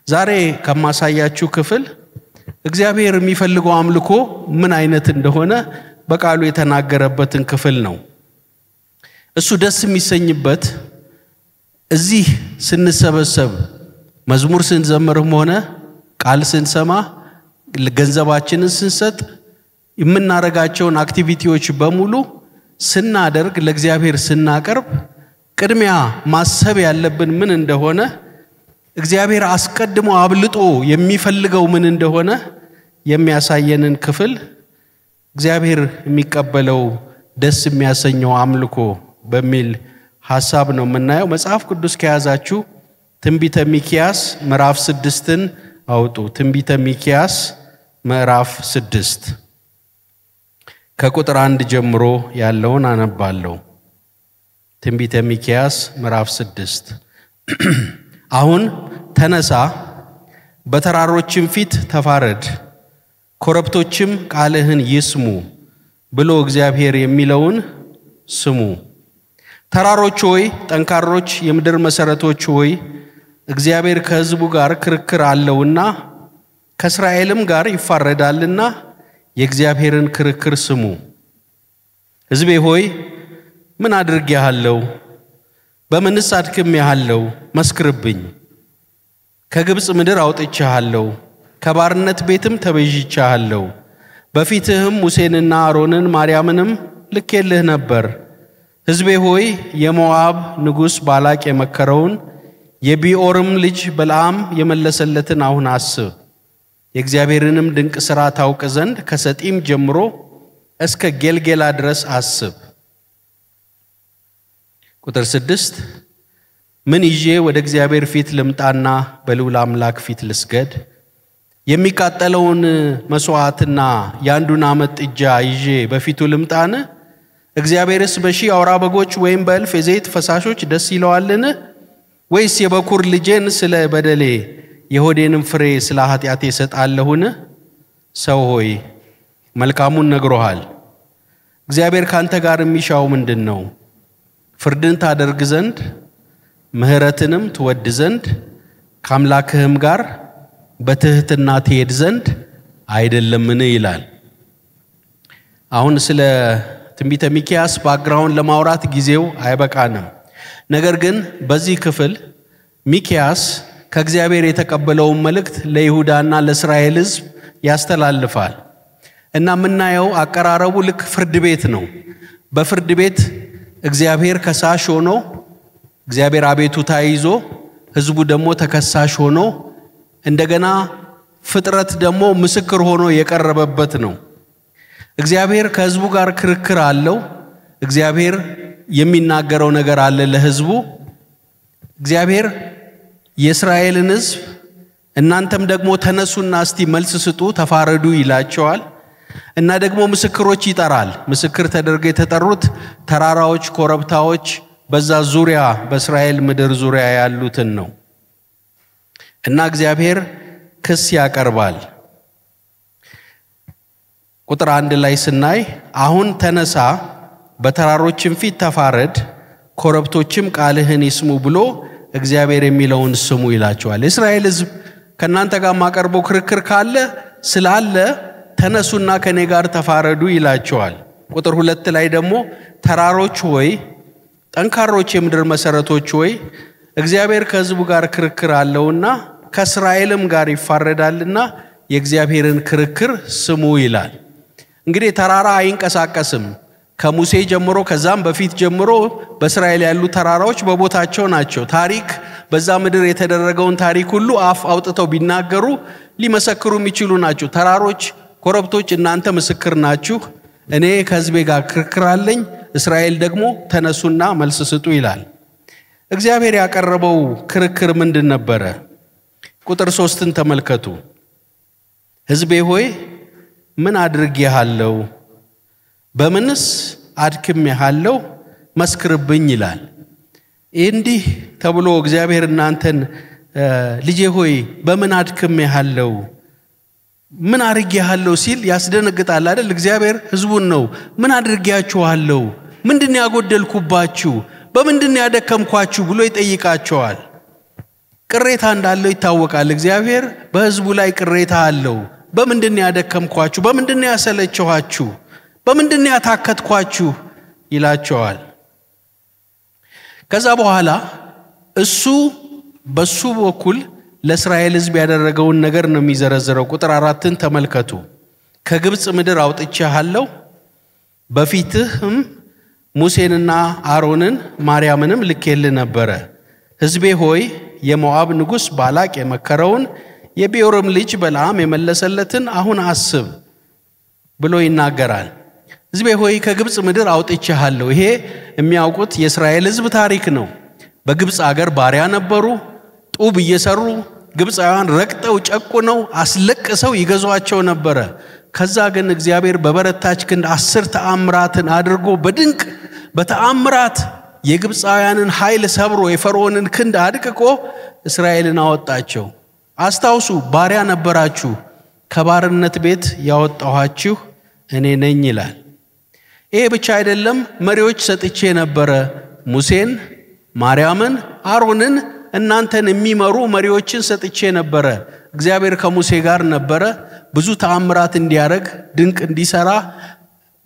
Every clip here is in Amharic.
ዛሬ ከማሳያችሁ ክፍል እግዚአብሔር የሚፈልገው አምልኮ ምን አይነት እንደሆነ በቃሉ የተናገረበትን ክፍል ነው። እሱ ደስ የሚሰኝበት እዚህ ስንሰበሰብ መዝሙር ስንዘምርም ሆነ ቃል ስንሰማ ገንዘባችንን ስንሰጥ የምናረጋቸውን አክቲቪቲዎች በሙሉ ስናደርግ ለእግዚአብሔር ስናቀርብ ቅድሚያ ማሰብ ያለብን ምን እንደሆነ እግዚአብሔር አስቀድሞ አብልጦ የሚፈልገው ምን እንደሆነ የሚያሳየንን ክፍል እግዚአብሔር የሚቀበለው ደስ የሚያሰኘው አምልኮ በሚል ሐሳብ ነው የምናየው። መጽሐፍ ቅዱስ ከያዛችሁ ትንቢተ ሚክያስ ምዕራፍ 6ን አውጡ። ትንቢተ ሚክያስ ምዕራፍ 6 ከቁጥር 1 ጀምሮ ያለውን አነባለሁ። ትንቢተ ሚክያስ ምዕራፍ 6 አሁን ተነሳ፣ በተራሮችም ፊት ተፋረድ፣ ኮረብቶችም ቃልህን ይስሙ ብሎ እግዚአብሔር የሚለውን ስሙ። ተራሮች ሆይ ጠንካሮች፣ የምድር መሰረቶች ሆይ እግዚአብሔር ከሕዝቡ ጋር ክርክር አለውና ከእስራኤልም ጋር ይፋረዳልና የእግዚአብሔርን ክርክር ስሙ። ሕዝቤ ሆይ ምን አድርጌሃለሁ? በምንስ አድክሜሃለሁ? መስክርብኝ። ከግብጽ ምድር አውጥቼሃለሁ፣ ከባርነት ቤትም ተቤዥቼሃለሁ። በፊትህም ሙሴንና አሮንን ማርያምንም ልኬልህ ነበር። ሕዝቤ ሆይ የሞዓብ ንጉሥ ባላቅ የመከረውን የቢኦርም ልጅ በለዓም የመለሰለትን አሁን አስብ። የእግዚአብሔርንም ድንቅ ሥራ ታውቅ ዘንድ ከሰጢም ጀምሮ እስከ ጌልጌላ ድረስ አስብ። ቁጥር 6 ምን ይዤ ወደ እግዚአብሔር ፊት ልምጣና በልዑል አምላክ ፊት ልስገድ? የሚቃጠለውን መስዋዕትና የአንዱን ዓመት ጥጃ ይዤ በፊቱ ልምጣን? እግዚአብሔርስ በሺህ አውራ በጎች ወይም በእልፍ የዘይት ፈሳሾች ደስ ይለዋልን? ወይስ የበኩር ልጄን ስለ በደሌ የሆዴንም ፍሬ ስለ ኃጢአቴ እሰጣለሁን? ሰው ሆይ መልካሙን ነግሮሃል። እግዚአብሔር ካንተ ጋር የሚሻው ምንድን ነው? ፍርድን ታደርግ ዘንድ ምሕረትንም ትወድ ዘንድ ከአምላክህም ጋር በትህትና ትሄድ ዘንድ አይደለምን ይላል። አሁን ስለ ትንቢተ ሚክያስ ባክግራውንድ ለማውራት ጊዜው አይበቃንም። ነገር ግን በዚህ ክፍል ሚክያስ ከእግዚአብሔር የተቀበለውን መልእክት ለይሁዳና ለእስራኤል ሕዝብ ያስተላልፋል እና የምናየው አቀራረቡ ልክ ፍርድ ቤት ነው። በፍርድ ቤት እግዚአብሔር ከሳሽ ሆኖ እግዚአብሔር አቤቱታ ይዞ ሕዝቡ ደግሞ ተከሳሽ ሆኖ እንደገና ፍጥረት ደግሞ ምስክር ሆኖ የቀረበበት ነው። እግዚአብሔር ከሕዝቡ ጋር ክርክር አለው። እግዚአብሔር የሚናገረው ነገር አለ ለሕዝቡ። እግዚአብሔር የእስራኤልን ሕዝብ እናንተም ደግሞ ተነሱና እስቲ መልስ ስጡ፣ ተፋረዱ ይላቸዋል እና ደግሞ ምስክሮች ይጠራል። ምስክር ተደርገው የተጠሩት ተራራዎች፣ ኮረብታዎች በዛ ዙሪያ በእስራኤል ምድር ዙሪያ ያሉትን ነው እና እግዚአብሔር ክስ ያቀርባል። ቁጥር 1 ላይ ስናይ አሁን ተነሳ፣ በተራሮችም ፊት ተፋረድ፣ ኮረብቶችም ቃልህን ይስሙ ብሎ እግዚአብሔር የሚለውን ስሙ ይላቸዋል። እስራኤል ሕዝብ ከናንተ ጋር ማቀርበው ክርክር ካለ ስላለ ተነሱና ከኔ ጋር ተፋረዱ ይላቸዋል። ቁጥር 2 ላይ ደግሞ ተራሮች ሆይ ጠንካሮች፣ የምድር መሰረቶች ሆይ እግዚአብሔር ከሕዝቡ ጋር ክርክር አለውና ከእስራኤልም ጋር ይፋረዳልና የእግዚአብሔርን ክርክር ስሙ ይላል። እንግዲህ ተራራ አይንቀሳቀስም። ከሙሴ ጀምሮ ከዛም በፊት ጀምሮ በእስራኤል ያሉ ተራራዎች በቦታቸው ናቸው። ታሪክ በዛ ምድር የተደረገውን ታሪክ ሁሉ አፍ አውጥተው ቢናገሩ ሊመሰክሩ የሚችሉ ናቸው። ተራሮች፣ ኮረብቶች እናንተ ምስክር ናችሁ። እኔ ከሕዝቤ ጋር ክርክር አለኝ፣ እስራኤል ደግሞ ተነሱና መልስ ስጡ ይላል። እግዚአብሔር ያቀረበው ክርክር ምንድን ነበረ? ቁጥር 3ን ተመልከቱ። ሕዝቤ ሆይ ምን አድርጌሃለሁ? በምንስ አድክሜሃለሁ? መስክርብኝ ይላል። እንዲህ ተብሎ እግዚአብሔር እናንተን ልጄ ሆይ በምን አድክሜሃለሁ፣ ምን አድርጌሃለሁ ሲል ያስደነግጣል አይደል? እግዚአብሔር ሕዝቡን ነው ምን አድርጌያችኋለሁ፣ ምንድን ያጎደልኩባችሁ፣ በምንድን ያደከምኳችሁ ብሎ ይጠይቃቸዋል። ቅሬታ እንዳለው ይታወቃል። እግዚአብሔር በሕዝቡ ላይ ቅሬታ አለው። በምንድን ያደከምኳችሁ? በምንድን ያሰለቸኋችሁ? በምንድን ያታከትኳችሁ ይላቸዋል። ከዛ በኋላ እሱ በሱ በኩል ለእስራኤል ሕዝብ ያደረገውን ነገር ነው የሚዘረዝረው። ቁጥር 4ን ተመልከቱ። ከግብጽ ምድር አውጥቼሃለሁ፣ በፊትህም ሙሴንና አሮንን ማርያምንም ልኬልህ ነበረ። ሕዝቤ ሆይ የሞዓብ ንጉሥ ባላቅ የመከረውን የቢዮርም ልጅ በለዓም የመለሰለትን አሁን አስብ ብሎ ይናገራል። ሕዝቤ ሆይ ከግብጽ ምድር አውጥቼሃለሁ። ይሄ የሚያውቁት የእስራኤል ሕዝብ ታሪክ ነው። በግብጽ አገር ባሪያ ነበሩ። ጡብ እየሰሩ ግብፃውያን ረግጠው ጨቁነው አስለቅሰው ይገዟቸው ነበረ። ከዛ ግን እግዚአብሔር በበረታች ክንድ 10 ተአምራትን አድርጎ በድንቅ በተአምራት የግብፃውያንን ኃይል ሰብሮ የፈርዖንን ክንድ አድቅቆ እስራኤልን አወጣቸው። አስታውሱ፣ ባሪያ ነበራችሁ፣ ከባርነት ቤት ያወጣኋችሁ እኔ ነኝ ይላል። ይሄ ብቻ አይደለም፣ መሪዎች ሰጥቼ ነበረ። ሙሴን፣ ማርያምን፣ አሮንን እናንተን የሚመሩ መሪዎችን ሰጥቼ ነበረ። እግዚአብሔር ከሙሴ ጋር ነበረ። ብዙ ተአምራት እንዲያረግ፣ ድንቅ እንዲሰራ፣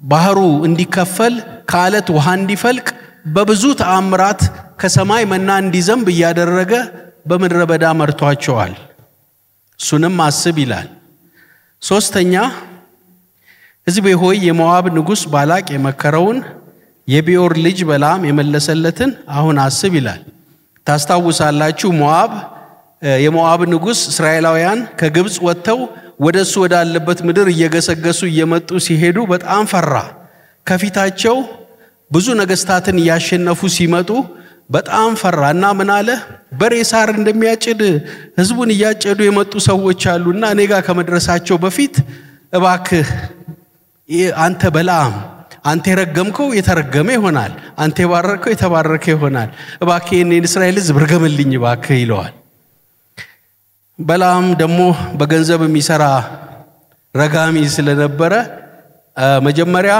ባህሩ እንዲከፈል፣ ከአለት ውሃ እንዲፈልቅ፣ በብዙ ተአምራት ከሰማይ መና እንዲዘንብ እያደረገ በምድረ በዳ መርቷቸዋል። እሱንም አስብ ይላል። ሶስተኛ ሕዝቤ ሆይ የሞዓብ ንጉሥ ባላቅ የመከረውን የቢዮር ልጅ በለዓም የመለሰለትን አሁን አስብ ይላል። ታስታውሳላችሁ፣ የሞዓብ ንጉሥ እስራኤላውያን ከግብጽ ወጥተው ወደሱ ወዳለበት ምድር እየገሰገሱ እየመጡ ሲሄዱ በጣም ፈራ። ከፊታቸው ብዙ ነገስታትን እያሸነፉ ሲመጡ በጣም ፈራና ምን አለ? በሬ ሳር እንደሚያጭድ ሕዝቡን እያጨዱ የመጡ ሰዎች አሉና እኔ ጋር ከመድረሳቸው በፊት እባክህ አንተ በለዓም፣ አንተ የረገምከው የተረገመ ይሆናል፣ አንተ የባረከው የተባረከ ይሆናል፣ እባክህ የኔን እስራኤል ሕዝብ ርገምልኝ እባክህ ይለዋል። በለዓም ደግሞ በገንዘብ የሚሰራ ረጋሚ ስለነበረ መጀመሪያ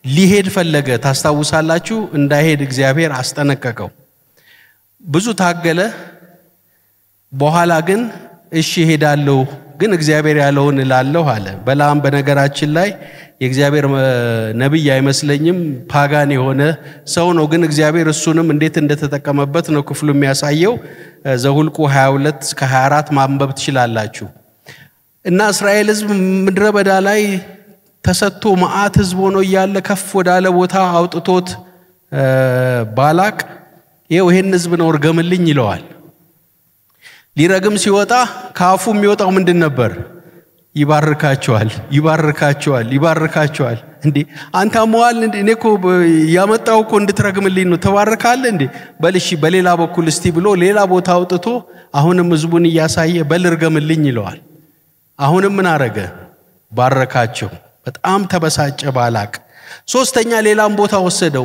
ሊሄድ ፈለገ። ታስታውሳላችሁ፣ እንዳይሄድ እግዚአብሔር አስጠነቀቀው። ብዙ ታገለ። በኋላ ግን እሺ ሄዳለሁ፣ ግን እግዚአብሔር ያለውን እላለሁ አለ። በለዓም በነገራችን ላይ የእግዚአብሔር ነብይ አይመስለኝም፣ ፓጋን የሆነ ሰው ነው። ግን እግዚአብሔር እሱንም እንዴት እንደተጠቀመበት ነው ክፍሉ የሚያሳየው። ዘሁልቁ 22 እስከ 24 ማንበብ ትችላላችሁ። እና እስራኤል ሕዝብ ምድረ በዳ ላይ ተሰጥቶ መዓት ሕዝብ ሆኖ እያለ ከፍ ወዳለ ቦታ አውጥቶት ባላቅ ይሄን ሕዝብ ነው እርገምልኝ ይለዋል። ሊረግም ሲወጣ ከአፉ የሚወጣው ምንድን ነበር? ይባርካቸዋል፣ ይባርካቸዋል፣ ይባርካቸዋል። እንዴ አንተ አሟል እንዴ? እኔ እኮ ያመጣው እኮ እንድትረግምልኝ ነው። ተባርካለህ እንዴ? በልሺ በሌላ በኩል እስቲ ብሎ ሌላ ቦታ አውጥቶ አሁንም ሕዝቡን እያሳየ በልርገምልኝ ይለዋል። አሁንም ምን አረገ? ባረካቸው። በጣም ተበሳጨ ባላቅ። ሶስተኛ ሌላም ቦታ ወሰደው።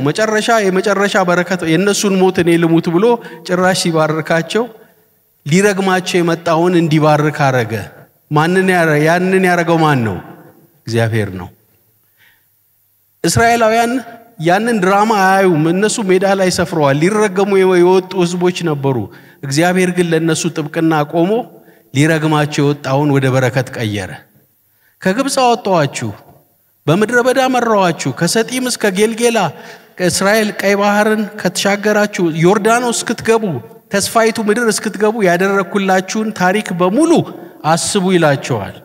የመጨረሻ በረከት የነሱን ሞት እኔ ልሙት ብሎ ጭራሽ ሲባርካቸው ሊረግማቸው የመጣውን እንዲባርክ አረገ። ያንን ያረገው ማን ነው? እግዚአብሔር ነው። እስራኤላውያን ያንን ድራማ አያዩም። እነሱ ሜዳ ላይ ሰፍረዋል። ሊረገሙ የወጡ ሕዝቦች ነበሩ። እግዚአብሔር ግን ለነሱ ጥብቅና ቆሞ ሊረግማቸው የወጣውን ወደ በረከት ቀየረ። ከግብጽ አወጣኋችሁ፣ በምድረ በዳ መራኋችሁ፣ ከሰጢም እስከ ጌልጌላ ከእስራኤል ቀይ ባህርን ከተሻገራችሁ ዮርዳኖስ እስክትገቡ ተስፋይቱ ምድር እስክትገቡ ያደረኩላችሁን ታሪክ በሙሉ አስቡ ይላቸዋል።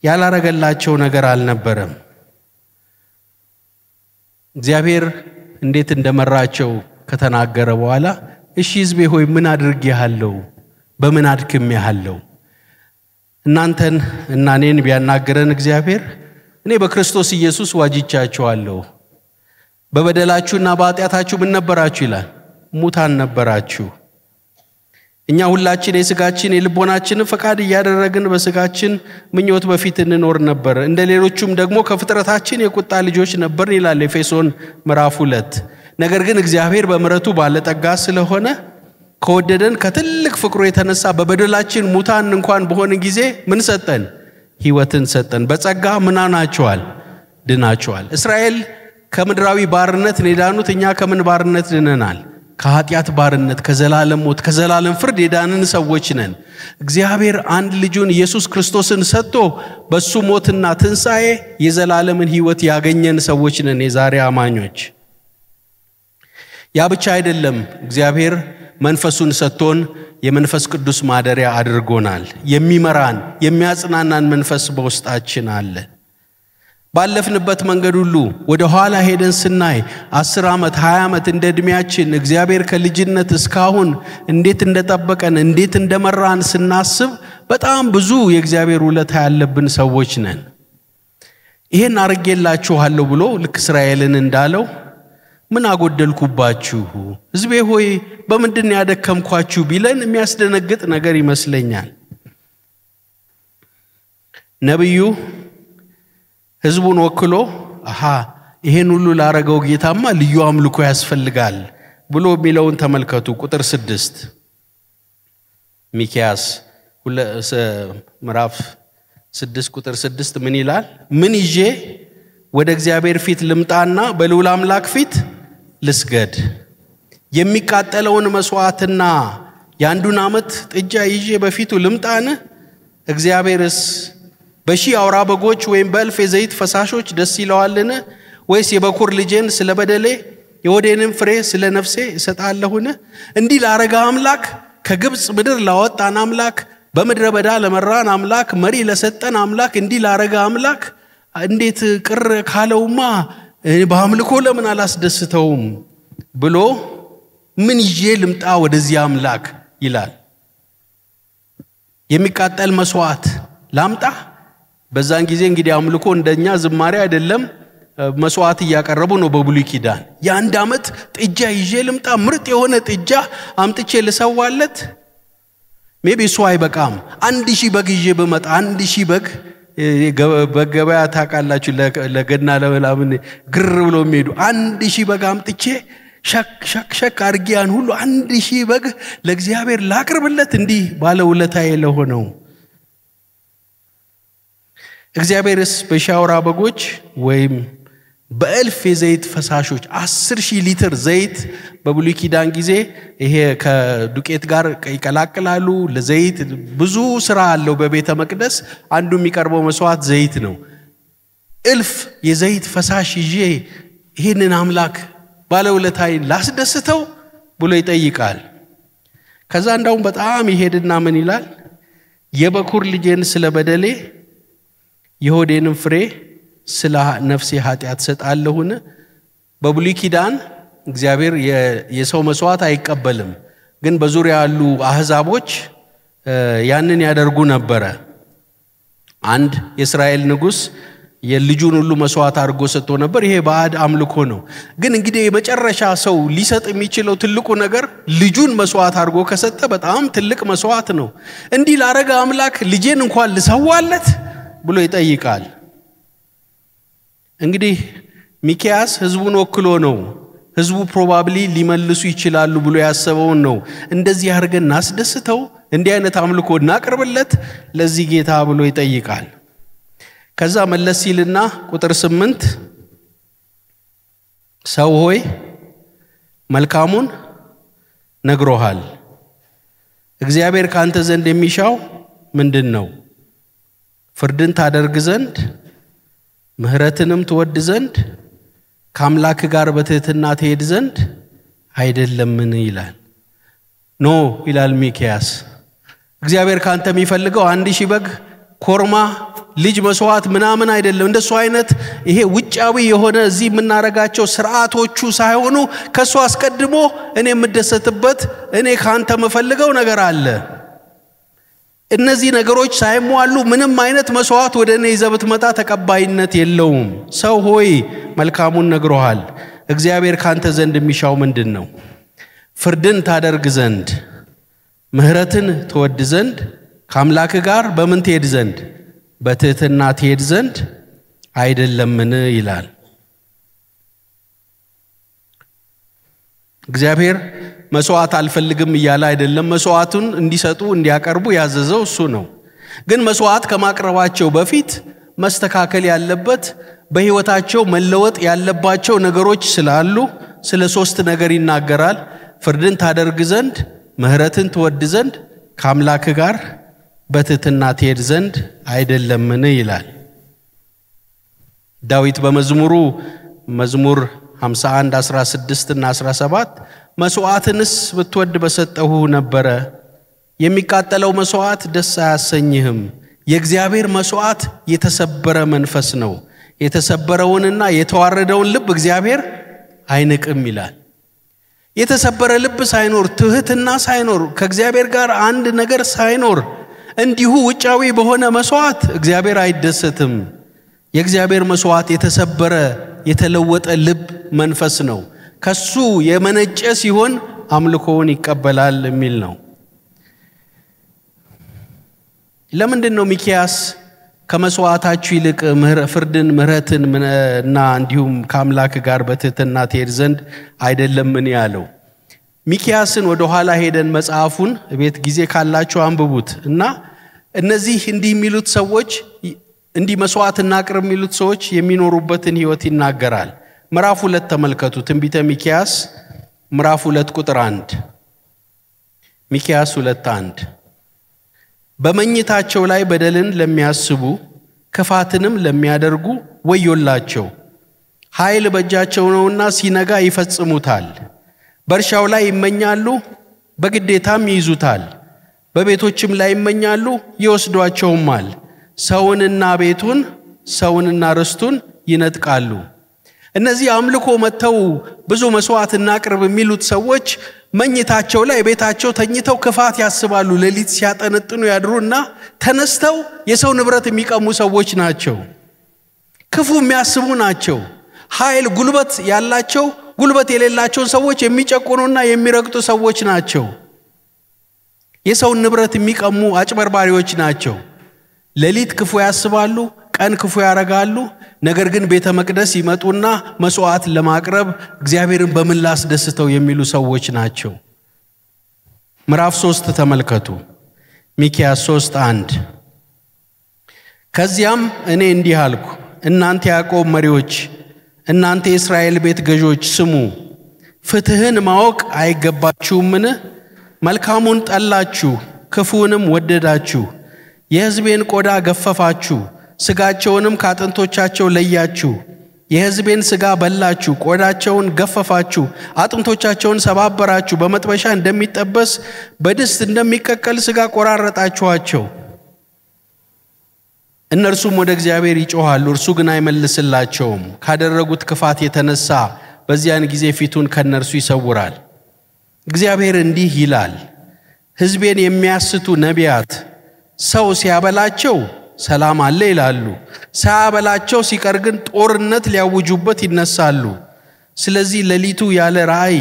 ያላረገላቸው ነገር አልነበረም። እግዚአብሔር እንዴት እንደመራቸው ከተናገረ በኋላ እሺ ሕዝቤ ሆይ ምን አድርጌሃለሁ? በምን አድክሜሃለሁ? እናንተን እና እኔን ቢያናገረን እግዚአብሔር እኔ በክርስቶስ ኢየሱስ ዋጅቻችኋለሁ። በበደላችሁና በኃጢአታችሁ ምን ነበራችሁ ይላል? ሙታን ነበራችሁ። እኛ ሁላችን የሥጋችን የልቦናችን ፈቃድ እያደረግን በሥጋችን ምኞት በፊት እንኖር ነበር፣ እንደ ሌሎቹም ደግሞ ከፍጥረታችን የቁጣ ልጆች ነበር ይላል ኤፌሶን ምዕራፍ 2። ነገር ግን እግዚአብሔር በምሕረቱ ባለጠጋ ስለሆነ ከወደደን ከትልቅ ፍቅሩ የተነሳ በበደላችን ሙታን እንኳን በሆነ ጊዜ ምን ሰጠን? ሕይወትን ሰጠን። በጸጋ ምን አናችኋል? ድናችኋል። እስራኤል ከምድራዊ ባርነት የዳኑት፣ እኛ ከምን ባርነት ድነናል? ከኃጢአት ባርነት ከዘላለም ሞት ከዘላለም ፍርድ የዳንን ሰዎች ነን። እግዚአብሔር አንድ ልጁን ኢየሱስ ክርስቶስን ሰጥቶ በሱ ሞትና ትንሣኤ የዘላለምን ሕይወት ያገኘን ሰዎች ነን የዛሬ አማኞች። ያ ብቻ አይደለም፣ እግዚአብሔር መንፈሱን ሰጥቶን የመንፈስ ቅዱስ ማደሪያ አድርጎናል። የሚመራን የሚያጽናናን መንፈስ በውስጣችን አለ። ባለፍንበት መንገድ ሁሉ ወደ ኋላ ሄደን ስናይ 10 ዓመት 20 ዓመት እንደ እድሜያችን እግዚአብሔር ከልጅነት እስካሁን እንዴት እንደጠበቀን እንዴት እንደመራን ስናስብ በጣም ብዙ የእግዚአብሔር ውለታ ያለብን ሰዎች ነን። ይሄን አርጌላችኋለሁ ብሎ ልክ እስራኤልን እንዳለው ምን አጎደልኩባችሁ ሕዝቤ ሆይ በምንድን ያደከምኳችሁ ቢለን የሚያስደነግጥ ነገር ይመስለኛል። ነብዩ ሕዝቡን ወክሎ ይሄን ሁሉ ላረገው ጌታማ ልዩ አምልኮ ያስፈልጋል ብሎ የሚለውን ተመልከቱ። ቁጥር 6 ሚክያስ ምዕራፍ 6 ቁጥር 6 ምን ይላል? ምን ይዤ ወደ እግዚአብሔር ፊት ልምጣና በልዑል አምላክ ፊት ልስገድ? የሚቃጠለውን መስዋዕትና የአንዱን ዓመት ጥጃ ይዤ በፊቱ ልምጣን? እግዚአብሔርስ በሺህ አውራ በጎች ወይም በእልፍ የዘይት ፈሳሾች ደስ ይለዋልን? ወይስ የበኩር ልጄን ስለ በደሌ የሆዴንም ፍሬ ስለ ነፍሴ እሰጣለሁን? እንዲህ ላረጋ አምላክ፣ ከግብፅ ምድር ላወጣን አምላክ፣ በምድረ በዳ ለመራን አምላክ፣ መሪ ለሰጠን አምላክ፣ እንዲህ ላረጋ አምላክ እንዴት ቅር ካለውማ በአምልኮ ለምን አላስደስተውም ብሎ ምን ይዤ ልምጣ ወደዚህ አምላክ ይላል። የሚቃጠል መስዋዕት ላምጣ? በዛን ጊዜ እንግዲህ አምልኮ እንደኛ ዝማሬ አይደለም፣ መስዋዕት እያቀረቡ ነው በብሉይ ኪዳን። የአንድ ዓመት ጥጃ ይዤ ልምጣ? ምርጥ የሆነ ጥጃ አምጥቼ ልሰዋለት? ሜቢ እሱ አይበቃም። 1000 በግ ይዤ በመጣ 1000 በግ በገበያ ታውቃላችሁ፣ ለገና ለምናምን ግር ብሎ የሚሄዱ 1000 በግ አምጥቼ ሸክ አርጊያን ሁሉ 1000 በግ ለእግዚአብሔር ላቅርብለት? እንዲህ ባለ ውለታዬ ለሆነው እግዚአብሔርስ በሺህ አውራ በጎች ወይም በእልፍ የዘይት ፈሳሾች 10,000 ሊትር ዘይት በብሉይ ኪዳን ጊዜ ይሄ ከዱቄት ጋር ይቀላቅላሉ። ለዘይት ብዙ ስራ አለው በቤተ መቅደስ። አንዱ የሚቀርበው መስዋዕት ዘይት ነው። እልፍ የዘይት ፈሳሽ ይዤ ይሄንን አምላክ ባለውለታዬን ላስደስተው ብሎ ይጠይቃል። ከዛ እንዳውም በጣም ይሄድና ምን ይላል? የበኩር ልጄን ስለ በደሌ የሆዴንም ፍሬ ስለ ነፍሴ ኃጢአት ሰጣለሁን? በብሉይ ኪዳን እግዚአብሔር የሰው መስዋዕት አይቀበልም፣ ግን በዙሪያ ያሉ አህዛቦች ያንን ያደርጉ ነበረ። አንድ የእስራኤል ንጉስ የልጁን ሁሉ መስዋዕት አድርጎ ሰጥቶ ነበር። ይሄ ባዕድ አምልኮ ነው። ግን እንግዲህ የመጨረሻ ሰው ሊሰጥ የሚችለው ትልቁ ነገር ልጁን መስዋዕት አድርጎ ከሰጠ በጣም ትልቅ መስዋዕት ነው። እንዲህ ላረጋ አምላክ ልጄን እንኳን ልሰዋለት ብሎ ይጠይቃል። እንግዲህ ሚክያስ ህዝቡን ወክሎ ነው። ህዝቡ ፕሮባብሊ ሊመልሱ ይችላሉ ብሎ ያሰበውን ነው። እንደዚህ አድርገን እናስደስተው፣ እንዲህ አይነት አምልኮ እናቀርብለት ለዚህ ጌታ ብሎ ይጠይቃል። ከዛ መለስ ሲልና ቁጥር 8 ሰው ሆይ መልካሙን ነግሮሃል። እግዚአብሔር ካንተ ዘንድ የሚሻው ምንድነው? ፍርድን ታደርግ ዘንድ ምህረትንም ትወድ ዘንድ ከአምላክ ጋር በትህትና ትሄድ ዘንድ አይደለምን ይላል። ኖ ይላል ሚክያስ። እግዚአብሔር ካንተ የሚፈልገው 1000 በግ ኮርማ ልጅ መስዋዕት ምናምን አይደለም። እንደሱ አይነት ይሄ ውጫዊ የሆነ እዚህ የምናረጋቸው ስርዓቶቹ ሳይሆኑ ከሱ አስቀድሞ እኔ የምደሰትበት እኔ ካንተ መፈልገው ነገር አለ። እነዚህ ነገሮች ሳይሟሉ ምንም አይነት መስዋዕት ወደ እኔ ይዘህ ብትመጣ ተቀባይነት የለውም። ሰው ሆይ መልካሙን ነግሮሃል። እግዚአብሔር ካንተ ዘንድ የሚሻው ምንድነው? ፍርድን ታደርግ ዘንድ ምህረትን ትወድ ዘንድ ከአምላክ ጋር በምን ትሄድ ዘንድ በትህትና ትሄድ ዘንድ አይደለምን ይላል። እግዚአብሔር መስዋዕት አልፈልግም እያለ አይደለም። መስዋዕቱን እንዲሰጡ እንዲያቀርቡ ያዘዘው እሱ ነው። ግን መስዋዕት ከማቅረባቸው በፊት መስተካከል ያለበት በህይወታቸው መለወጥ ያለባቸው ነገሮች ስላሉ ስለ 3 ነገር ይናገራል። ፍርድን ታደርግ ዘንድ ምህረትን ትወድ ዘንድ ከአምላክ ጋር በትሕትና ትሄድ ዘንድ አይደለምን ይላል። ዳዊት በመዝሙሩ መዝሙር 51 16 እና 17 መስዋዕትንስ ብትወድ በሰጠሁ ነበር፣ የሚቃጠለው መስዋዕት ደስ አያሰኝህም። የእግዚአብሔር መስዋዕት የተሰበረ መንፈስ ነው፣ የተሰበረውንና የተዋረደውን ልብ እግዚአብሔር አይንቅም ይላል። የተሰበረ ልብ ሳይኖር ትህትና ሳይኖር ከእግዚአብሔር ጋር አንድ ነገር ሳይኖር እንዲሁ ውጫዊ በሆነ መስዋዕት እግዚአብሔር አይደሰትም። የእግዚአብሔር መስዋዕት የተሰበረ የተለወጠ ልብ መንፈስ ነው። ከሱ የመነጨ ሲሆን አምልኮውን ይቀበላል የሚል ነው። ለምንድን ነው ሚክያስ ከመስዋዕታችሁ ይልቅ ፍርድን ምህረትን እና እንዲሁም ከአምላክ ጋር በትሕትና ትሄድ ዘንድ አይደለምን ያለው? ሚክያስን ወደ ኋላ ሄደን መጽሐፉን ቤት ጊዜ ካላችሁ አንብቡት እና እነዚህ እንዲህ የሚሉት ሰዎች እንዲህ መስዋዕት እናቅርብ የሚሉት ሰዎች የሚኖሩበትን ህይወት ይናገራል። ምዕራፍ 2 ተመልከቱ። ትንቢተ ሚክያስ ምዕራፍ 2 ቁጥር 1 ሚክያስ 2:1 በመኝታቸው ላይ በደልን ለሚያስቡ ክፋትንም ለሚያደርጉ ወዮላቸው። ኃይል በእጃቸው ነውና ሲነጋ ይፈጽሙታል። በእርሻው ላይ ይመኛሉ፣ በግዴታም ይይዙታል። በቤቶችም ላይ ይመኛሉ፣ ይወስዷቸውማል። ሰውንና ቤቱን ሰውንና ርስቱን ይነጥቃሉ። እነዚህ አምልኮ መተው ብዙ መስዋዕት እናቅርብ የሚሉት ሰዎች መኝታቸው ላይ ቤታቸው ተኝተው ክፋት ያስባሉ። ሌሊት ሲያጠነጥኑ ያድሩና ተነስተው የሰው ንብረት የሚቀሙ ሰዎች ናቸው። ክፉ የሚያስቡ ናቸው። ኃይል ጉልበት ያላቸው ጉልበት የሌላቸውን ሰዎች የሚጨቁኑና የሚረግጡ ሰዎች ናቸው። የሰው ንብረት የሚቀሙ አጭበርባሪዎች ናቸው። ሌሊት ክፉ ያስባሉ፣ ቀን ክፉ ያረጋሉ። ነገር ግን ቤተ መቅደስ ይመጡና መስዋዕት ለማቅረብ እግዚአብሔርን በምን ላስደስተው የሚሉ ሰዎች ናቸው። ምዕራፍ 3 ተመልከቱ። ሚክያስ 3:1 ከዚያም እኔ እንዲህ አልኩ፣ እናንተ ያዕቆብ መሪዎች፣ እናንተ የእስራኤል ቤት ገዦች ስሙ። ፍትህን ማወቅ አይገባችሁምን? መልካሙን ጠላችሁ፣ ክፉንም ወደዳችሁ። የሕዝቤን ቆዳ ገፈፋችሁ፣ ስጋቸውንም ካጥንቶቻቸው ለያችሁ። የሕዝቤን ስጋ በላችሁ፣ ቆዳቸውን ገፈፋችሁ፣ አጥንቶቻቸውን ሰባበራችሁ። በመጥበሻ እንደሚጠበስ በድስት እንደሚቀቀል ስጋ ቆራረጣችኋቸው። እነርሱም ወደ እግዚአብሔር ይጮኻሉ፣ እርሱ ግን አይመልስላቸውም። ካደረጉት ክፋት የተነሳ በዚያን ጊዜ ፊቱን ከነርሱ ይሰውራል። እግዚአብሔር እንዲህ ይላል፣ ሕዝቤን የሚያስቱ ነቢያት ሰው ሲያበላቸው ሰላም አለ ይላሉ፣ ሳያበላቸው ሲቀር ግን ጦርነት ሊያውጁበት ይነሳሉ። ስለዚህ ሌሊቱ ያለ ራእይ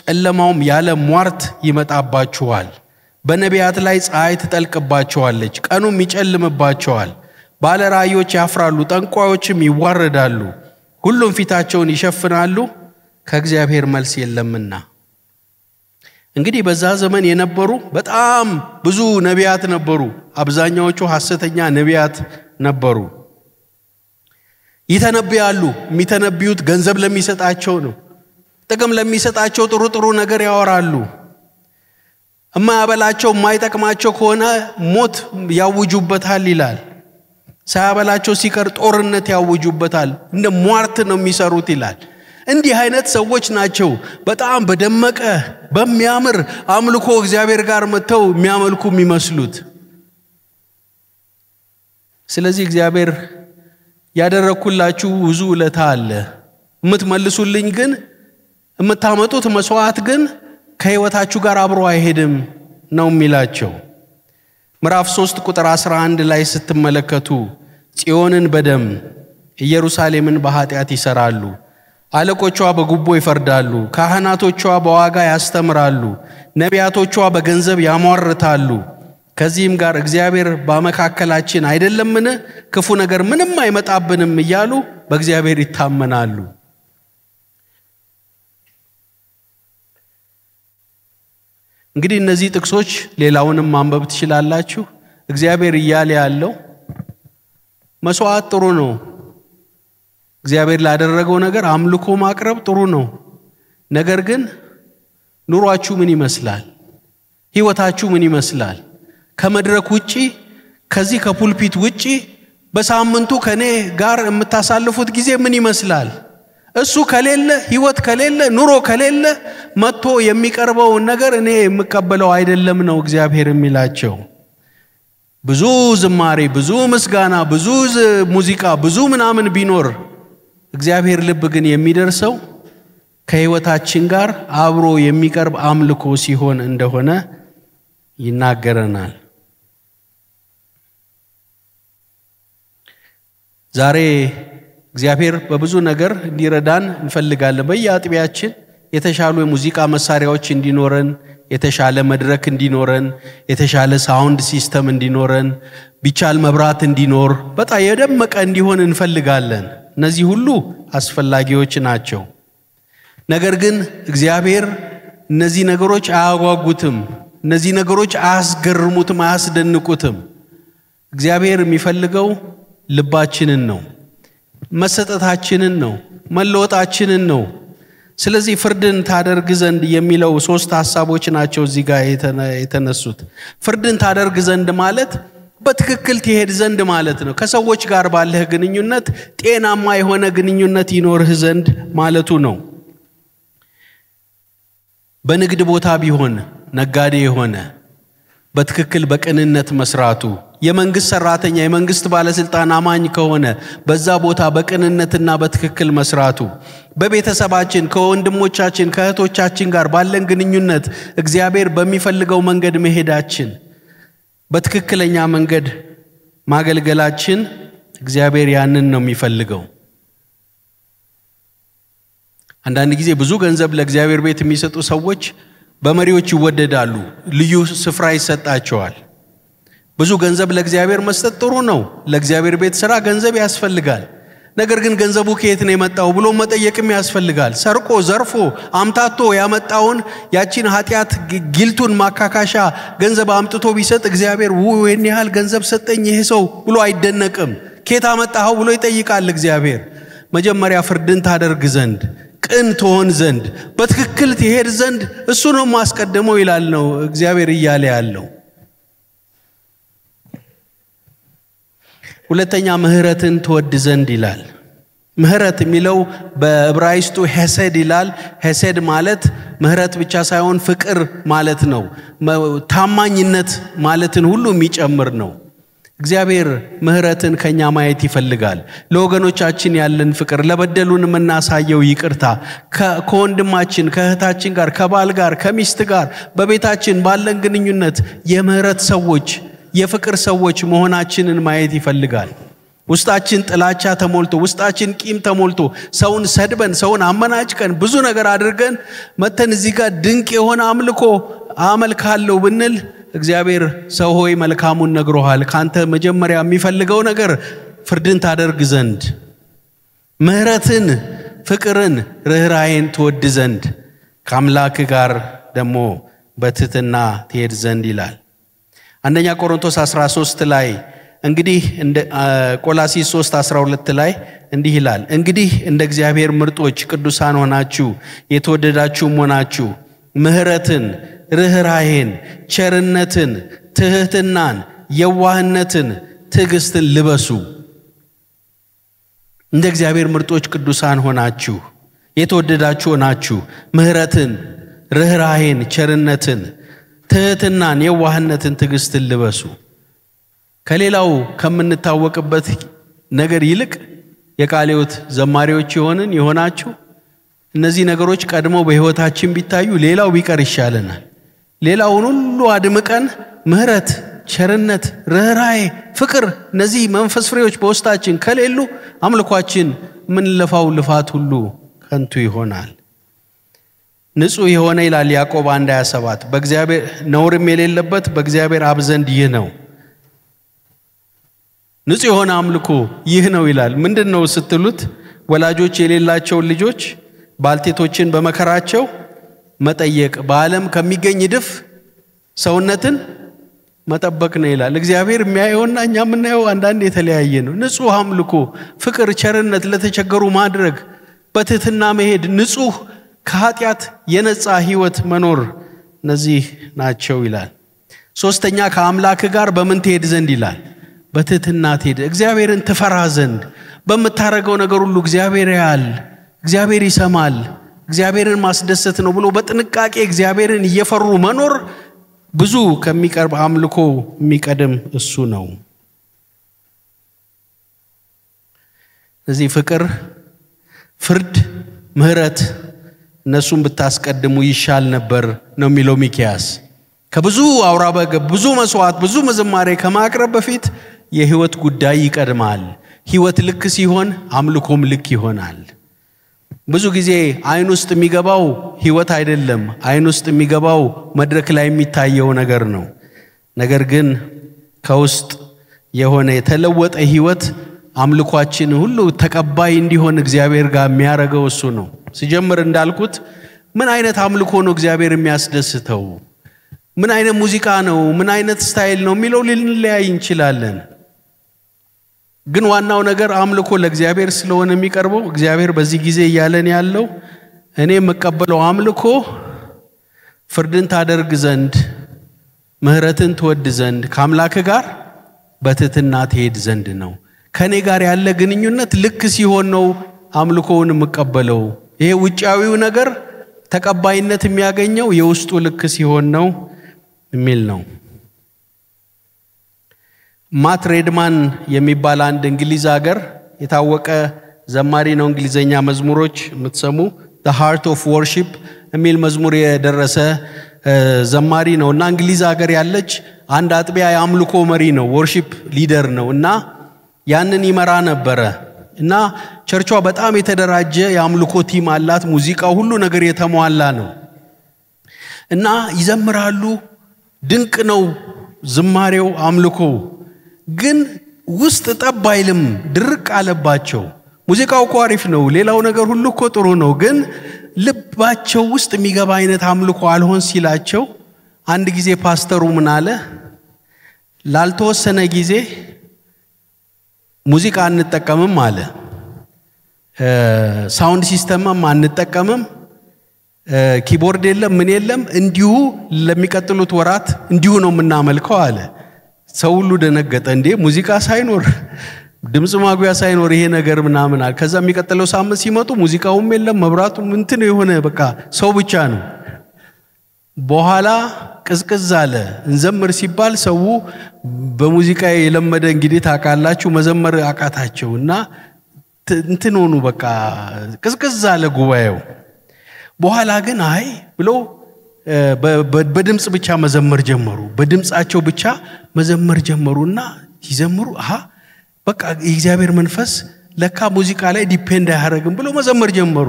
ጨለማውም ያለ ሟርት ይመጣባችኋል። በነቢያት ላይ ፀሐይ ትጠልቅባቸዋለች፣ ቀኑም ይጨልምባቸዋል። ባለ ራእዮች ያፍራሉ፣ ጠንቋዮችም ይዋረዳሉ። ሁሉም ፊታቸውን ይሸፍናሉ፣ ከእግዚአብሔር መልስ የለምና። እንግዲህ በዛ ዘመን የነበሩ በጣም ብዙ ነቢያት ነበሩ። አብዛኛዎቹ ሐሰተኛ ነቢያት ነበሩ። ይተነብያሉ። የሚተነብዩት ገንዘብ ለሚሰጣቸው ነው። ጥቅም ለሚሰጣቸው ጥሩ ጥሩ ነገር ያወራሉ። የማያበላቸው የማይጠቅማቸው ከሆነ ሞት ያውጁበታል ይላል። ሳያበላቸው ሲቀር ጦርነት ያውጁበታል። እንደ ሟርት ነው የሚሰሩት ይላል። እንዲህ አይነት ሰዎች ናቸው በጣም በደመቀ በሚያምር አምልኮ እግዚአብሔር ጋር መተው የሚያመልኩ የሚመስሉት። ስለዚህ እግዚአብሔር ያደረኩላችሁ ብዙ ውለታ አለ፣ የምትመልሱልኝ ግን የምታመጡት መስዋዕት ግን ከህይወታችሁ ጋር አብሮ አይሄድም ነው የሚላቸው። ምዕራፍ 3 ቁጥር 11 ላይ ስትመለከቱ ጽዮንን በደም ኢየሩሳሌምን በኃጢአት ይሰራሉ፣ አለቆቿ በጉቦ ይፈርዳሉ፣ ካህናቶቿ በዋጋ ያስተምራሉ፣ ነቢያቶቿ በገንዘብ ያሟርታሉ። ከዚህም ጋር እግዚአብሔር በመካከላችን አይደለምን? ክፉ ነገር ምንም አይመጣብንም እያሉ በእግዚአብሔር ይታመናሉ። እንግዲህ እነዚህ ጥቅሶች ሌላውንም ማንበብ ትችላላችሁ። እግዚአብሔር እያለ ያለው መስዋዕት ጥሩ ነው። እግዚአብሔር ላደረገው ነገር አምልኮ ማቅረብ ጥሩ ነው። ነገር ግን ኑሯችሁ ምን ይመስላል? ህይወታችሁ ምን ይመስላል? ከመድረክ ውጪ ከዚህ ከፑልፒት ውጪ በሳምንቱ ከኔ ጋር የምታሳልፉት ጊዜ ምን ይመስላል? እሱ ከሌለ ህይወት ከሌለ ኑሮ ከሌለ መጥቶ የሚቀርበው ነገር እኔ የምቀበለው አይደለም ነው እግዚአብሔር የሚላቸው። ብዙ ዝማሬ፣ ብዙ ምስጋና፣ ብዙ ሙዚቃ፣ ብዙ ምናምን ቢኖር እግዚአብሔር ልብ ግን የሚደርሰው ከህይወታችን ጋር አብሮ የሚቀርብ አምልኮ ሲሆን እንደሆነ ይናገረናል። ዛሬ እግዚአብሔር በብዙ ነገር እንዲረዳን እንፈልጋለን። በየአጥቢያችን የተሻሉ የሙዚቃ መሳሪያዎች እንዲኖረን፣ የተሻለ መድረክ እንዲኖረን፣ የተሻለ ሳውንድ ሲስተም እንዲኖረን፣ ቢቻል መብራት እንዲኖር፣ በጣም የደመቀ እንዲሆን እንፈልጋለን። እነዚህ ሁሉ አስፈላጊዎች ናቸው። ነገር ግን እግዚአብሔር እነዚህ ነገሮች አያጓጉትም፣ እነዚህ ነገሮች አያስገርሙትም፣ አያስደንቁትም። እግዚአብሔር የሚፈልገው ልባችንን ነው፣ መሰጠታችንን ነው፣ መለወጣችንን ነው። ስለዚህ ፍርድን ታደርግ ዘንድ የሚለው ሶስት ሐሳቦች ናቸው እዚህ ጋር የተነሱት። ፍርድን ታደርግ ዘንድ ማለት በትክክል ትሄድ ዘንድ ማለት ነው። ከሰዎች ጋር ባለህ ግንኙነት ጤናማ የሆነ ግንኙነት ይኖርህ ዘንድ ማለቱ ነው። በንግድ ቦታ ቢሆን ነጋዴ የሆነ በትክክል በቅንነት መስራቱ፣ የመንግስት ሰራተኛ የመንግስት ባለስልጣን አማኝ ከሆነ በዛ ቦታ በቅንነትና በትክክል መስራቱ፣ በቤተሰባችን ከወንድሞቻችን ከእህቶቻችን ጋር ባለን ግንኙነት እግዚአብሔር በሚፈልገው መንገድ መሄዳችን፣ በትክክለኛ መንገድ ማገልገላችን እግዚአብሔር ያንን ነው የሚፈልገው። አንዳንድ ጊዜ ብዙ ገንዘብ ለእግዚአብሔር ቤት የሚሰጡ ሰዎች በመሪዎች ይወደዳሉ፣ ልዩ ስፍራ ይሰጣቸዋል። ብዙ ገንዘብ ለእግዚአብሔር መስጠት ጥሩ ነው። ለእግዚአብሔር ቤት ሥራ ገንዘብ ያስፈልጋል። ነገር ግን ገንዘቡ ከየት ነው የመጣው ብሎ መጠየቅም ያስፈልጋል። ሰርቆ ዘርፎ አምታቶ ያመጣውን ያቺን ኃጢያት ጊልቱን ማካካሻ ገንዘብ አምጥቶ ቢሰጥ እግዚአብሔር ወይኔ ያህል ገንዘብ ሰጠኝ ይሄ ሰው ብሎ አይደነቅም። ከየት አመጣኸው ብሎ ይጠይቃል እግዚአብሔር። መጀመሪያ ፍርድን ታደርግ ዘንድ፣ ቅን ትሆን ዘንድ፣ በትክክል ትሄድ ዘንድ እሱ ነው ማስቀደመው ይላል ነው እግዚአብሔር እያለ ያለው። ሁለተኛ ምህረትን ትወድ ዘንድ ይላል። ምህረት የሚለው በዕብራይስጡ ሄሴድ ይላል። ሄሴድ ማለት ምህረት ብቻ ሳይሆን ፍቅር ማለት ነው። ታማኝነት ማለትን ሁሉ የሚጨምር ነው። እግዚአብሔር ምህረትን ከኛ ማየት ይፈልጋል። ለወገኖቻችን ያለን ፍቅር፣ ለበደሉን የምናሳየው ይቅርታ፣ ከወንድማችን ከእህታችን ጋር፣ ከባል ጋር፣ ከሚስት ጋር በቤታችን ባለን ግንኙነት የምህረት ሰዎች የፍቅር ሰዎች መሆናችንን ማየት ይፈልጋል። ውስጣችን ጥላቻ ተሞልቶ፣ ውስጣችን ቂም ተሞልቶ፣ ሰውን ሰድበን፣ ሰውን አመናጭቀን፣ ብዙ ነገር አድርገን መተን እዚህ ጋር ድንቅ የሆነ አምልኮ አመልካለሁ ብንል እግዚአብሔር ሰው ሆይ መልካሙን ነግሮሃል፣ ካንተ መጀመሪያ የሚፈልገው ነገር ፍርድን ታደርግ ዘንድ፣ ምህረትን፣ ፍቅርን፣ ርህራሄን ትወድ ዘንድ፣ ከአምላክ ጋር ደግሞ በትህትና ትሄድ ዘንድ ይላል። አንደኛ ቆሮንቶስ 13 ላይ እንግዲህ እንደ ቆላሲስ 3:12 ላይ እንዲህ ይላል፣ እንግዲህ እንደ እግዚአብሔር ምርጦች ቅዱሳን ሆናችሁ የተወደዳችሁም ሆናችሁ ምህረትን፣ ርህራሄን፣ ቸርነትን፣ ትህትናን፣ የዋህነትን፣ ትዕግስትን ልበሱ። እንደ እግዚአብሔር ምርጦች ቅዱሳን ሆናችሁ የተወደዳችሁ ሆናችሁ ምህረትን፣ ርህራሄን፣ ቸርነትን፣ ትህትናን፣ የዋህነትን፣ ትዕግስትን ልበሱ። ከሌላው ከምንታወቅበት ነገር ይልቅ የቃልዮት ዘማሪዎች የሆናችሁ እነዚህ ነገሮች ቀድሞ በህይወታችን ቢታዩ ሌላው ቢቀር ይሻለናል። ሌላውን ሁሉ አድምቀን ምህረት፣ ቸርነት፣ ርህራሄ፣ ፍቅር እነዚህ መንፈስ ፍሬዎች በውስጣችን ከሌሉ አምልኳችን ምን ለፋው ልፋት ሁሉ ከንቱ ይሆናል። ንጹህ የሆነ ይላል ያዕቆብ 1:27 በእግዚአብሔር ነውርም የሌለበት በእግዚአብሔር አብ ዘንድ ይህ ነው። ንጹህ የሆነ አምልኮ ይህ ነው ይላል። ምንድነው ስትሉት ወላጆች የሌላቸው ልጆች ባልቴቶችን በመከራቸው መጠየቅ፣ በዓለም ከሚገኝ ድፍ ሰውነትን መጠበቅ ነው ይላል። እግዚአብሔር የሚያየውና እኛ የምናየው አንዳንድ የተለያየ ነው። ንጹህ አምልኮ፣ ፍቅር፣ ቸርነት፣ ለተቸገሩ ማድረግ፣ በትህትና መሄድ፣ ንጹህ ከኃጢአት የነጻ ህይወት መኖር እነዚህ ናቸው ይላል። ሶስተኛ ከአምላክ ጋር በምን ትሄድ ዘንድ ይላል? በትህትና ትሄድ፣ እግዚአብሔርን ትፈራ ዘንድ። በመታረገው ነገር ሁሉ እግዚአብሔር ያያል፣ እግዚአብሔር ይሰማል፣ እግዚአብሔርን ማስደሰት ነው ብሎ በጥንቃቄ እግዚአብሔርን እየፈሩ መኖር ብዙ ከሚቀርብ አምልኮ የሚቀድም እሱ ነው። እዚህ ፍቅር፣ ፍርድ፣ ምህረት እነሱን ብታስቀድሙ ይሻል ነበር ነው የሚለው ሚክያስ። ከብዙ አውራ በግ ብዙ መስዋዕት ብዙ መዝማሬ ከማቅረብ በፊት የህይወት ጉዳይ ይቀድማል። ህይወት ልክ ሲሆን አምልኮም ልክ ይሆናል። ብዙ ጊዜ አይን ውስጥ የሚገባው ህይወት አይደለም፣ አይን ውስጥ የሚገባው መድረክ ላይ የሚታየው ነገር ነው። ነገር ግን ከውስጥ የሆነ የተለወጠ ህይወት አምልኳችን ሁሉ ተቀባይ እንዲሆን እግዚአብሔር ጋር የሚያረጋው እሱ ነው። ሲጀምር እንዳልኩት ምን አይነት አምልኮ ነው እግዚአብሔር የሚያስደስተው? ምን አይነት ሙዚቃ ነው? ምን አይነት ስታይል ነው የሚለው ልንለያይ እንችላለን። ግን ዋናው ነገር አምልኮ ለእግዚአብሔር ስለሆነ የሚቀርበው እግዚአብሔር በዚህ ጊዜ ያለን ያለው እኔ መቀበለው አምልኮ ፍርድን ታደርግ ዘንድ ምህረትን ትወድ ዘንድ ከአምላክ ጋር በትህትና ትሄድ ዘንድ ነው። ከኔ ጋር ያለ ግንኙነት ልክ ሲሆን ነው አምልኮውን መቀበለው። ይሄ ውጫዊው ነገር ተቀባይነት የሚያገኘው የውስጡ ልክ ሲሆን ነው የሚል ነው። ማት ሬድማን የሚባል አንድ እንግሊዝ ሀገር የታወቀ ዘማሪ ነው። እንግሊዘኛ መዝሙሮች የምትሰሙ The Heart of Worship የሚል መዝሙር የደረሰ ዘማሪ ነውና እንግሊዝ ሀገር ያለች አንድ አጥቢያ የአምልኮ መሪ ነው፣ ወርሺፕ ሊደር ነውና ያንን ይመራ ነበረ እና ቸርቿ በጣም የተደራጀ የአምልኮ ቲም አላት። ሙዚቃው ሁሉ ነገር የተሟላ ነው እና ይዘምራሉ። ድንቅ ነው ዝማሬው፣ አምልኮ ግን ውስጥ ጠብ አይልም፣ ድርቅ አለባቸው። ሙዚቃው እኮ አሪፍ ነው፣ ሌላው ነገር ሁሉ እኮ ጥሩ ነው፣ ግን ልባቸው ውስጥ የሚገባ አይነት አምልኮ አልሆን ሲላቸው አንድ ጊዜ ፓስተሩ ምን አለ? ላልተወሰነ ጊዜ ሙዚቃ አንጠቀምም አለ። ሳውንድ ሲስተምም አንጠቀምም፣ ኪቦርድ የለም፣ ምን የለም፣ እንዲሁ ለሚቀጥሉት ወራት እንዲሁ ነው የምናመልከው አለ። ሰው ሁሉ ደነገጠ። እንዴ ሙዚቃ ሳይኖር ድምጽ ማጉያ ሳይኖር ይሄ ነገር ምናምን አለ። ከዛ የሚቀጥለው ሳምንት ሲመጡ ሙዚቃውም የለም፣ መብራቱም እንትን የሆነ በቃ ሰው ብቻ ነው። በኋላ ቅዝቅዝ አለ። እንዘምር ሲባል ሰው በሙዚቃ የለመደ እንግዲህ ታውቃላችሁ መዘመር አቃታቸውና እንትን ሆኑ፣ በቃ ቅዝቅዝ አለ ጉባኤው። በኋላ ግን አይ ብሎ በድምጽ ብቻ መዘመር ጀመሩ። በድምጻቸው ብቻ መዘመር ጀመሩና ሲዘምሩ በቃ የእግዚአብሔር መንፈስ ለካ ሙዚቃ ላይ ዲፔንድ አያደርግም ብሎ መዘመር ጀመሩ።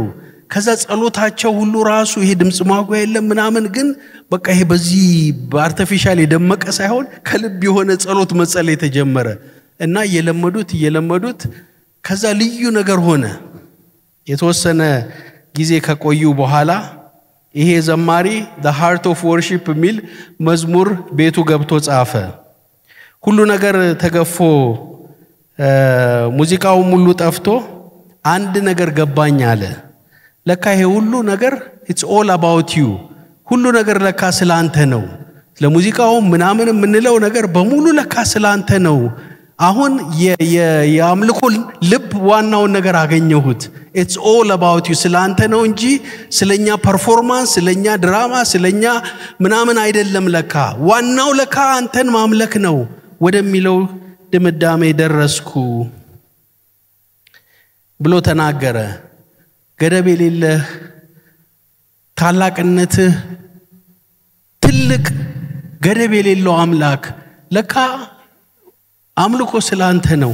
ከዛ ጸሎታቸው ሁሉ ራሱ ይሄ ድምጽ ማጉያ የለም ምናምን፣ ግን በቃ ይሄ በዚህ በአርቲፊሻል የደመቀ ሳይሆን ከልብ የሆነ ጸሎት መጸለይ ተጀመረ እና እየለመዱት ከዛ ልዩ ነገር ሆነ። የተወሰነ ጊዜ ከቆዩ በኋላ ይሄ ዘማሪ The Heart of Worship የሚል መዝሙር ቤቱ ገብቶ ጻፈ። ሁሉ ነገር ተገፎ ሙዚቃው ሙሉ ጠፍቶ አንድ ነገር ገባኝ አለ። ለካ ይሄ ሁሉ ነገር it's all about you፣ ሁሉ ነገር ለካ ስላንተ ነው። ለሙዚቃው ምናምን የምንለው ነገር በሙሉ ለካ ስላንተ ነው። አሁን የአምልኮ ልብ ዋናው ነገር አገኘሁት። it's all about you፣ ስላንተ ነው እንጂ ስለኛ ፐርፎርማንስ፣ ስለኛ ድራማ፣ ስለኛ ምናምን አይደለም። ለካ ዋናው ለካ አንተን ማምለክ ነው ወደሚለው ድምዳሜ ደረስኩ ብሎ ተናገረ። ገደብ የሌለህ ታላቅነትህ ትልቅ ገደብ የሌለው አምላክ ለካ አምልኮ ስላንተ ነው።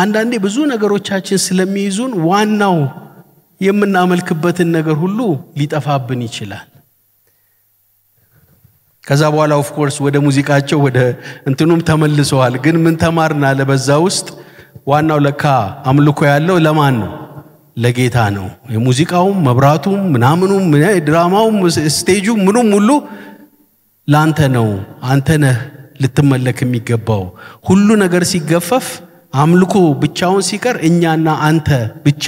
አንዳንዴ ብዙ ነገሮቻችን ስለሚይዙን ዋናው የምናመልክበትን ነገር ሁሉ ሊጠፋብን ይችላል። ከዛ በኋላ ኦፍ ኮርስ ወደ ሙዚቃቸው ወደ እንትኑም ተመልሰዋል። ግን ምን ተማርና ለበዛ ውስጥ ዋናው ለካ አምልኮ ያለው ለማን ነው? ለጌታ ነው። የሙዚቃውም መብራቱም ምናምኑም ድራማውም ስቴጁም ምኑም ሁሉ ላንተ ነው። አንተ ነህ ልትመለክ የሚገባው። ሁሉ ነገር ሲገፈፍ አምልኮ ብቻውን ሲቀር እኛና አንተ ብቻ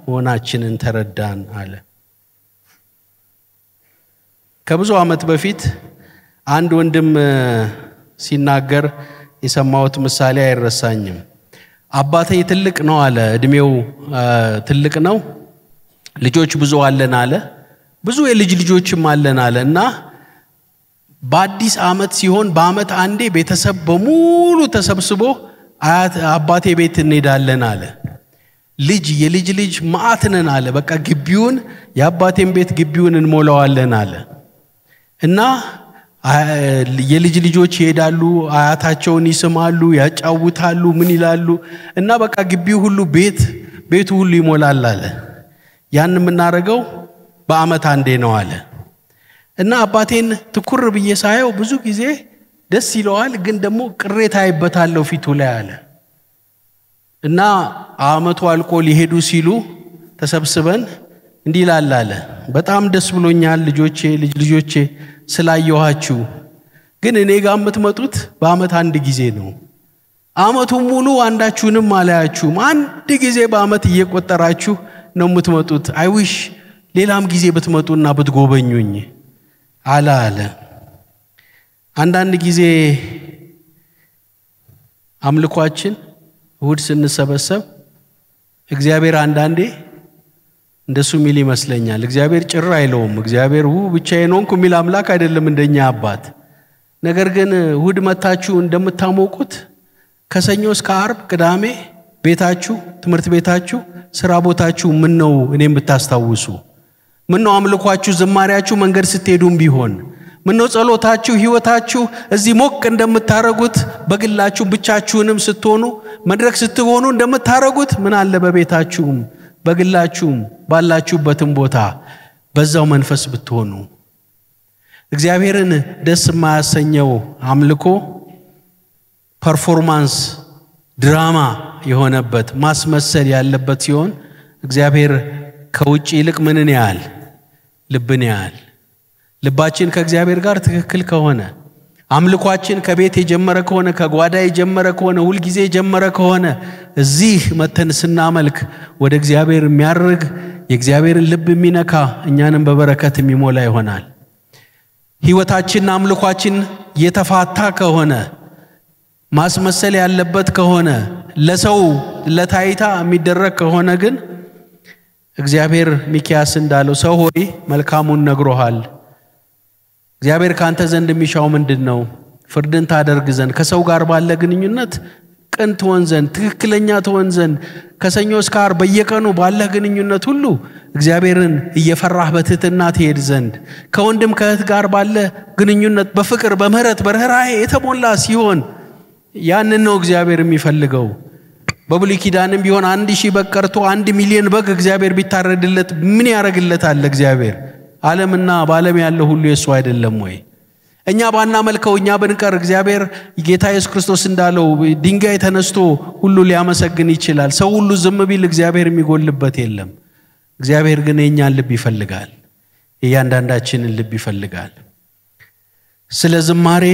ሆናችንን ተረዳን አለ። ከብዙ ዓመት በፊት አንድ ወንድም ሲናገር የሰማሁት ምሳሌ አይረሳኝም። አባቴ ትልቅ ነው አለ፣ እድሜው ትልቅ ነው፣ ልጆች ብዙ አለን አለ፣ ብዙ የልጅ ልጆችም አለን አለ እና በአዲስ ዓመት ሲሆን በዓመት አንዴ ቤተሰብ በሙሉ ተሰብስቦ አባቴ ቤት እንሄዳለን አለ። የልጅ ልጅ ማዕት ነን አለ። በቃ ግቢውን የአባቴን ቤት ግቢውን እንሞላዋለን አለ እና የልጅ ልጆች ይሄዳሉ፣ አያታቸውን ይስማሉ፣ ያጫውታሉ፣ ምን ይላሉ እና በቃ ግቢው ሁሉ ቤቱ ሁሉ ይሞላል አለ። ያን የምናደርገው በዓመት አንዴ ነው አለ እና አባቴን ትኩር ብዬ ሳየው ብዙ ጊዜ ደስ ይለዋል፣ ግን ደግሞ ቅሬታ አይበታለው ፊቱ ላይ አለ እና ዓመቱ አልቆ ሊሄዱ ሲሉ ተሰብስበን እንዲህ ይላል አለ፣ በጣም ደስ ብሎኛል ልጆቼ ስላየኋችሁ፣ ግን እኔ ጋር የምትመጡት በዓመት አንድ ጊዜ ነው። ዓመቱን ሙሉ አንዳችሁንም አላያችሁም። አንድ ጊዜ በዓመት እየቆጠራችሁ ነው የምትመጡት። አይዊሽ ሌላም ጊዜ ብትመጡና ብትጎበኙኝ አለ። አንዳንድ ጊዜ አምልኳችን እሁድ ስንሰበሰብ እግዚአብሔር አንዳንዴ እንደሱ ሚል ይመስለኛል። እግዚአብሔር ጭር አይለውም። እግዚአብሔር ብቻዬን ሆንኩ ሚል አምላክ አይደለም እንደኛ አባት። ነገር ግን እሁድ መታችሁ እንደምታሞቁት ከሰኞ እስከ ዓርብ ቅዳሜ ቤታችሁ፣ ትምህርት ቤታችሁ፣ ስራ ቦታችሁ ምን ነው እኔም ብታስታውሱ፣ ምን ነው አምልኳችሁ፣ ዝማሪያችሁ መንገድ ስትሄዱም ቢሆን፣ ምን ነው ጸሎታችሁ፣ ህይወታችሁ እዚህ ሞቅ እንደምታረጉት በግላችሁ ብቻችሁንም ስትሆኑ መድረክ ስትሆኑ እንደምታረጉት ምን አለ በቤታችሁም በግላችሁም ባላችሁበትም ቦታ በዛው መንፈስ ብትሆኑ። እግዚአብሔርን ደስ የማያሰኘው አምልኮ ፐርፎርማንስ ድራማ የሆነበት ማስመሰል ያለበት ሲሆን እግዚአብሔር ከውጪ ይልቅ ምንን ያህል ልብን ያህል። ልባችን ከእግዚአብሔር ጋር ትክክል ከሆነ አምልኳችን ከቤት የጀመረ ከሆነ ከጓዳ የጀመረ ከሆነ ሁሉ ጊዜ የጀመረ ከሆነ እዚህ መተን ስናመልክ ወደ እግዚአብሔር የሚያርግ የእግዚአብሔርን ልብ የሚነካ እኛንም በበረከት የሚሞላ ይሆናል። ህይወታችንና አምልኳችን የተፋታ ከሆነ ማስመሰል ያለበት ከሆነ ለሰው ለታይታ የሚደረግ ከሆነ ግን እግዚአብሔር ሚክያስ እንዳለው ሰው ሆይ መልካሙን ነግሮሃል፣ እግዚአብሔር ካንተ ዘንድ የሚሻው ምንድነው? ፍርድን ታደርግ ዘንድ ከሰው ጋር ባለ ግንኙነት ቅን ትሆን ዘንድ ትክክለኛ ትሆን ዘንድ ከሰኞ እስከ ዓርብ በየቀኑ ባለ ግንኙነት ሁሉ እግዚአብሔርን እየፈራህ በትህትና ትሄድ ዘንድ ከወንድም ከእህት ጋር ባለ ግንኙነት በፍቅር በምህረት በርህራሄ የተሞላ ሲሆን ያንን ነው እግዚአብሔር የሚፈልገው። በብሉይ ኪዳንም ቢሆን 1000 በግ ቀርቶ 1 ሚሊዮን በግ እግዚአብሔር ቢታረድለት ምን ያረግለታል? እግዚአብሔር ዓለምና በዓለም ያለው ሁሉ የሱ አይደለም ወይ? እኛ ባናመልከው እኛ ብንቀር እግዚአብሔር ጌታ ኢየሱስ ክርስቶስ እንዳለው ድንጋይ ተነስቶ ሁሉ ሊያመሰግን ይችላል። ሰው ሁሉ ዝም ቢል እግዚአብሔር የሚጎልበት የለም። እግዚአብሔር ግን የኛን ልብ ይፈልጋል፣ የእያንዳንዳችንን ልብ ይፈልጋል። ስለ ዝማሬ፣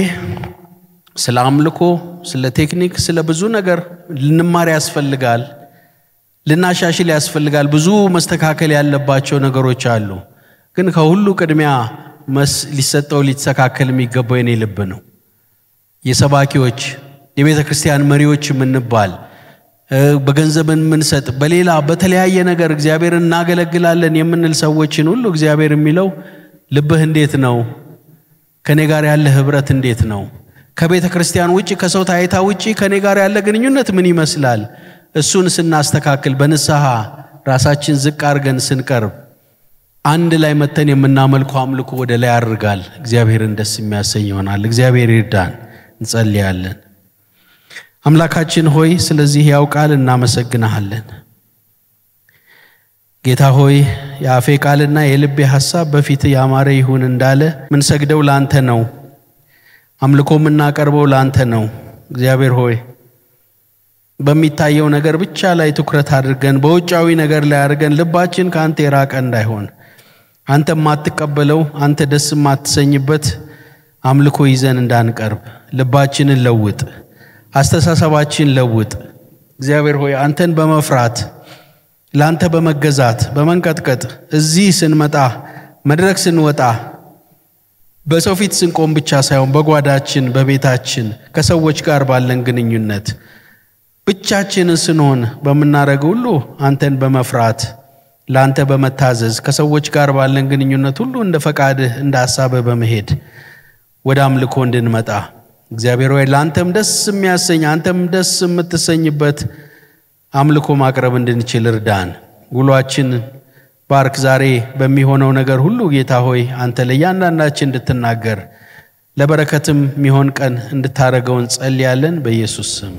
ስለ አምልኮ፣ ስለ ቴክኒክ፣ ስለ ብዙ ነገር ልንማር ያስፈልጋል፣ ልናሻሽል ያስፈልጋል። ብዙ መስተካከል ያለባቸው ነገሮች አሉ። ግን ከሁሉ ቅድሚያ ሊሰጠው ሊተካከል የሚገባው የኔ ልብ ነው። የሰባኪዎች የቤተ ክርስቲያን መሪዎች የምንባል በገንዘብን ምንሰጥ በሌላ በተለያየ ነገር እግዚአብሔርን እናገለግላለን የምንል ሰዎችን ሁሉ እግዚአብሔር የሚለው ልብህ እንዴት ነው? ከኔ ጋር ያለ ህብረት እንዴት ነው? ከቤተ ክርስቲያን ውጪ ከሰው ታይታ ውጪ ከኔ ጋር ያለ ግንኙነት ምን ይመስላል? እሱን ስናስተካክል በንስሐ ራሳችን ዝቅ አድርገን ስንቀርብ አንድ ላይ መተን የምናመልከው አምልኮ ወደ ላይ ያርጋል፣ እግዚአብሔርን ደስ የሚያሰኝ ይሆናል። እግዚአብሔር ይርዳን። እንጸልያለን። አምላካችን ሆይ ስለዚህ ያው ቃል እናመሰግናለን። ጌታ ሆይ የአፌ ቃልና የልቤ ሐሳብ በፊት ያማረ ይሁን እንዳለ ምን ሰግደው ላንተ ነው፣ አምልኮ ምናቀርበው ላንተ ነው። እግዚአብሔር ሆይ በሚታየው ነገር ብቻ ላይ ትኩረት አድርገን በውጫዊ ነገር ላይ አድርገን ልባችን ካንተ የራቀ እንዳይሆን አንተ ማትቀበለው አንተ ደስ ማትሰኝበት አምልኮ ይዘን እንዳንቀርብ ልባችንን ለውጥ፣ አስተሳሰባችን ለውጥ። እግዚአብሔር ሆይ አንተን በመፍራት ላንተ በመገዛት በመንቀጥቀጥ እዚህ ስንመጣ መድረክ ስንወጣ በሰው ፊት ስንቆም ብቻ ሳይሆን በጓዳችን በቤታችን ከሰዎች ጋር ባለን ግንኙነት ብቻችንን ስንሆን በመናረገው ሁሉ አንተን በመፍራት ላንተ በመታዘዝ ከሰዎች ጋር ባለን ግንኙነት ሁሉ እንደ ፈቃድህ እንደ ሐሳብህ በመሄድ ወደ አምልኮ እንድንመጣ እግዚአብሔር ሆይ ላንተም ደስ የሚያሰኝ አንተም ደስ የምትሰኝበት አምልኮ ማቅረብ እንድንችል እርዳን። ውሏችን ባርክ። ዛሬ በሚሆነው ነገር ሁሉ ጌታ ሆይ አንተ ለእያንዳንዳችን እንድትናገር ለበረከትም የሚሆን ቀን እንድታረገው እንጸልያለን በኢየሱስ ስም።